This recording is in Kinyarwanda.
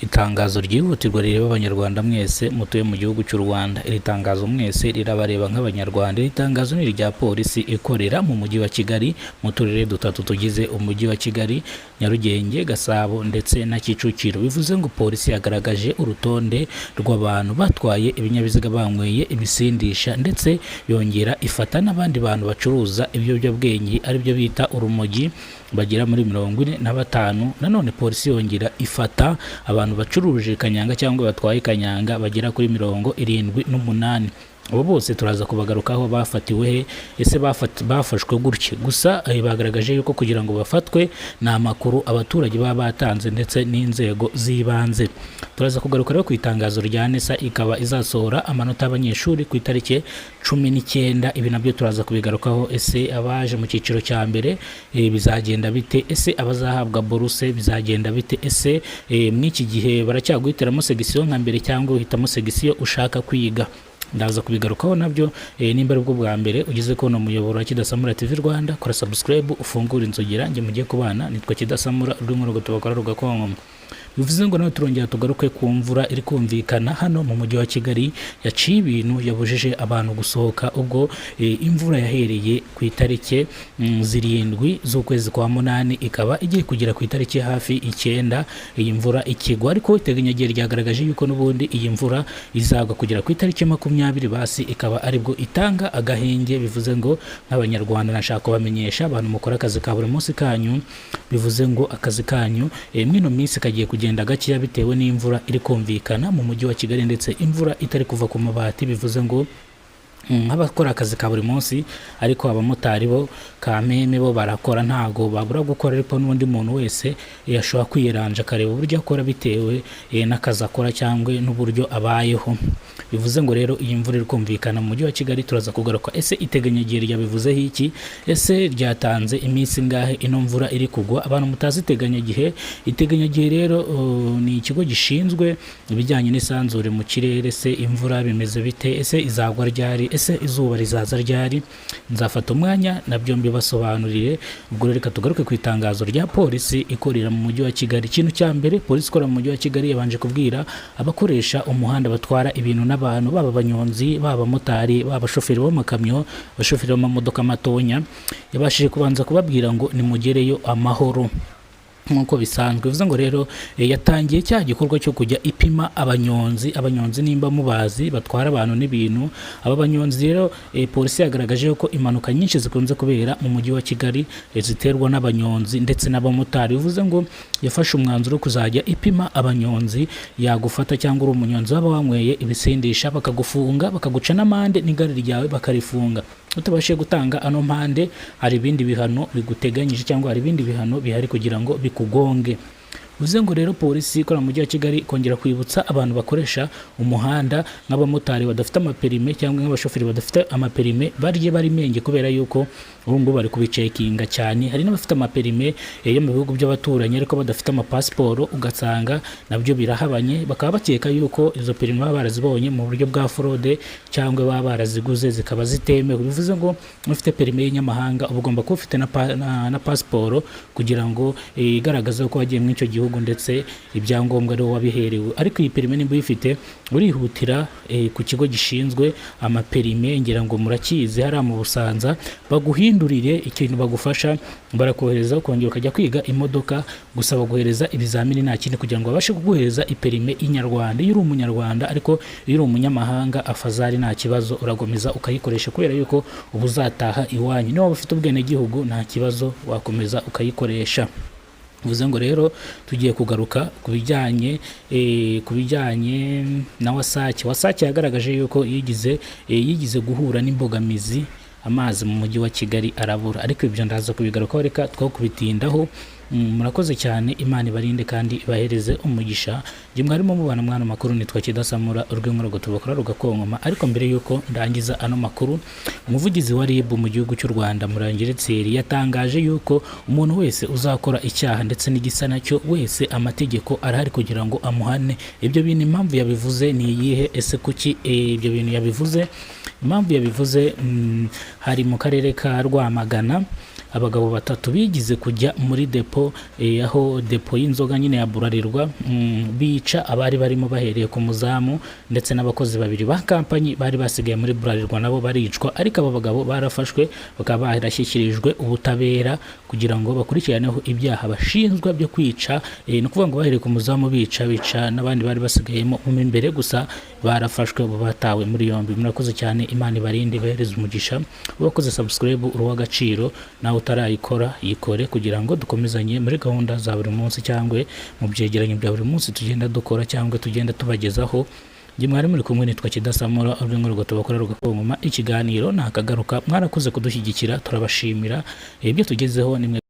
Itangazo ryihutirwa rireba abanyarwanda mwese mutuye mu gihugu cy'u Rwanda. Iri tangazo mwese rirabareba nk'abanyarwanda. Iri tangazo ni irya polisi ikorera mu mujyi wa Kigali mu turere dutatu tugize umujyi wa Kigali, Nyarugenge, Gasabo ndetse na Kicukiro. Bivuze ngo polisi yagaragaje urutonde rw'abantu batwaye ibinyabiziga banyweye ibisindisha, ndetse yongera ifata n'abandi bantu bacuruza ibiyobyabwenge aribyo bita urumogi bagera muri 45. Nanone polisi yongera ifata abantu bacuruje kanyanga cyangwa batwaye kanyanga bagera kuri 78. Abo bose turaza kubagarukaho bafatiwe he, ese bafashwe gutya. Gusa bagaragaje yuko kugira ngo bafatwe na makuru abaturage baba batanze ndetse n'inzego z'ibanze. Turaza kugaruka rero ku itangazo rya NESA, ikaba izasohora amanota y'abanyeshuri ku itariki 19. Ibi nabyo turaza kubigarukaho. Ese abaje mu cyiciro cya mbere bizagenda bite? Ese abazahabwa boruse bizagenda bite? Ese mw'iki gihe baracyaguhitiramo segisiyo nka mbere cyangwa uhitamo segisiyo ushaka kwiga? Ndaza kubigarukaho nabyo. Nimba ari bwo bwa mbere ugeze kono muyoboro wa Kidasamura TV Rwanda, kora subscribe, ufungure inzogera, nge mugiye kubana nitwa Kidasamura, urw'umurogo tubakora rugakonko. Bivuze ngo nawe turongera tugaruke ku mvura iri kumvikana hano mu mujyi wa Kigali, yaciye ibintu, yabujije abantu gusohoka. Ubwo imvura yahereye ku itariki 7 z'ukwezi kwa 8, ikaba igiye kugera ku itariki hafi 9 iyi mvura ikigwa. Ariko iteganyagihe ryagaragaje yuko n'ubundi iyi mvura izagwa kugera ku itariki 20, basi ikaba aribwo itanga agahenge. Bivuze ngo nk'abanyarwanda nashaka kubamenyesha abantu mukora akazi ka buri munsi kanyu, bivuze ngo akazi kanyu mwino minsi kagiye kugenda gakeya bitewe n'imvura iri kumvikana mu mujyi wa Kigali, ndetse imvura itari kuva ku mabati. Bivuze ngo nk'abakora akazi ka buri munsi, ariko abamotari bo kameme bo barakora, ntago babura gukora. Ariko n'undi muntu wese yashobora kwiyeranja akareba uburyo akora bitewe n'akazi akora cyangwa n'uburyo abayeho. Bivuze ngo rero iyi mvura iri kumvikana mu mujyi wa Kigali, turaza kugaruka. Ese iteganyagihe ryabivuzeho iki? Ese ryatanze iminsi ngahe ino mvura iri kugwa? Abantu mutazi iteganyagihe, iteganyagihe rero ni ikigo gishinzwe ibijyanye n'isanzure mu kirere. Se imvura bimeze bite? Ese izagwa ryari? Ese izuba rizaza ryari? Nzafata umwanya nabyo mbibasobanurire. Ubwo rero reka tugaruke ku itangazo rya polisi ikorera mu mujyi wa Kigali. Ikintu cya mbere polisi ikora mu mujyi wa Kigali yabanje kubwira abakoresha umuhanda batwara ibintu n'abantu, baba abanyonzi, baba abamotari, baba abashoferi b'amakamyo, abashoferi b'amamodoka matonya, yabashije kubanza kubabwira ngo nimugereyo amahoro nk'uko bisanzwe. Bivuze ngo rero yatangiye cya gikorwa cyo kujya ipima abanyonzi. Abanyonzi nimba mubazi batwara abantu n'ibintu. Aba banyonzi rero polisi yagaragaje ko impanuka nyinshi zikunze kubera mu mujyi wa Kigali ziterwa n'abanyonzi ndetse n'abamotari. Bivuze ngo yafashe umwanzuro kuzajya ipima abanyonzi. Yagufata cyangwa uri umunyonzi waba wanyweye ibisindisha, bakagufunga, bakaguca n'amande, n'igare ryawe bakarifunga. Utabashe gutanga ano mpande, hari ibindi bihano biguteganyije cyangwa hari ibindi bihano bihari kugira ngo bikugonge. Bivuze ngo rero polisi ikora mu mujyi wa Kigali kongera kwibutsa abantu bakoresha umuhanda nk'abamotari badafite amaperime cyangwa nk'abashoferi badafite amaperime, barye bari menge, kubera yuko ubu ngubu bari kubicekinga cyane. Hari n'abafite amaperime yo mu bihugu by'abaturanyi ariko badafite amapasiporo, ugasanga nabyo birahabanye. Bakaba bakeka yuko izo perime baba barazibonye mu buryo bwa fraude cyangwa baba baraziguze zikaba zitemewe. Bivuze ngo ufite perime y'inyamahanga uba ugomba kuba ufite na pasiporo kugira ngo igaragaze ko wagiye mu icyo gihugu, ndetse ibyangombwa ari wabiherewe. Ariko iyi perime nimba uyifite, urihutira ku kigo gishinzwe amaperime, ngira ngo murakizi, hari mu Busanza, baguhindurire ikintu bagufasha. Barakohereza ukongera ukajya kwiga imodoka, gusa baguhereza ibizamini nta kindi kugira ngo babashe kuguhereza iperime y'inyarwanda. Iyo uri umunyarwanda, ariko iyo uri umunyamahanga afazari nta kibazo, uragomeza ukayikoresha kubera yuko ubu uzataha iwanyu. Niba ufite ubwene gihugu nta kibazo, wakomeza ukayikoresha. Bivuze ngo rero tugiye kugaruka ku bijyanye na wasake yagaragaje yuko yigize guhura n'imbogamizi, amazi mu mujyi wa Kigali arabura. Ariko ibyo ndaza kubigarukaho, reka two kubitindaho. Murakoze cyane, Imana ibarinde kandi ibahereze umugisha. Jye mwarimo mubana mwana makuru, nitwa Kidasamura, urw'umurogo tubakora rugakonkoma. Ariko mbere yuko ndangiza ano makuru, umuvugizi wa RIB mu gihugu cy'u Rwanda Murangire Thierry yatangaje yuko umuntu wese uzakora icyaha ndetse n'igisa nacyo wese amategeko arahari kugira ngo amuhane. Ibyo bintu impamvu yabivuze ni iyihe? Ese kuki ibyo bintu yabivuze? Impamvu yabivuze, hari mu karere ka Rwamagana abagabo batatu bigize kujya muri depo aho depo y'inzoga nyine ya Bralirwa bica abari barimo bahereye ku muzamu ndetse n'abakozi babiri ba kampanyi bari basigaye muri Bralirwa nabo baricwa, ariko abo bagabo barafashwe bakaba barashyikirijwe ubutabera kugira ngo bakurikiraneho ibyaha bashinjwa byo kwica, no kuvuga ngo bahereye ku muzamu bica n'abandi bari basigayemo mu imbere, gusa barafashwe batawe muri yombi. Murakoze cyane, Imana ibarinde ibahereze umugisha. Uwakoze subscribe uruw'agaciro, nawe utarayikora yikore kugira ngo dukomezanye muri gahunda za buri munsi cyangwa mu byegeranyo bya buri munsi tugenda dukora cyangwa tugenda tubagezaho. Njye mwari muri kumwe nitwa Kidasamura, urwego tubakorera rugakoma ikiganiro nakagaruka. Mwarakoze kudushyigikira, turabashimira ibyo tugezeho. Nimwe